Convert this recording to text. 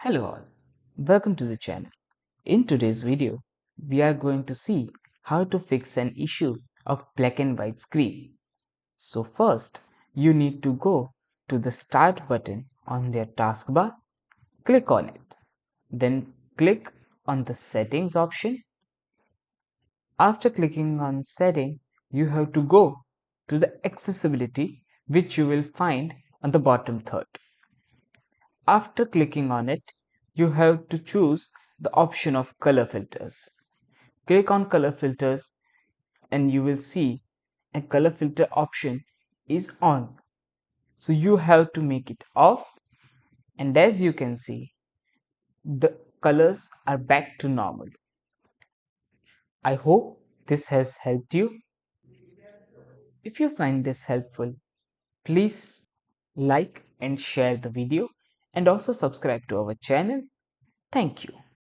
Hello all, welcome to the channel. In today's video, we are going to see how to fix an issue of black and white screen. So first, you need to go to the Start button on their taskbar, click on it, then click on the Settings option. After clicking on Setting, you have to go to the Accessibility, which you will find on the bottom third. After clicking on it, you have to choose the option of color filters. Click on color filters and you will see a color filter option is on. So you have to make it off, and as you can see, the colors are back to normal. I hope this has helped you. If you find this helpful, please like and share the video and also subscribe to our channel. Thank you.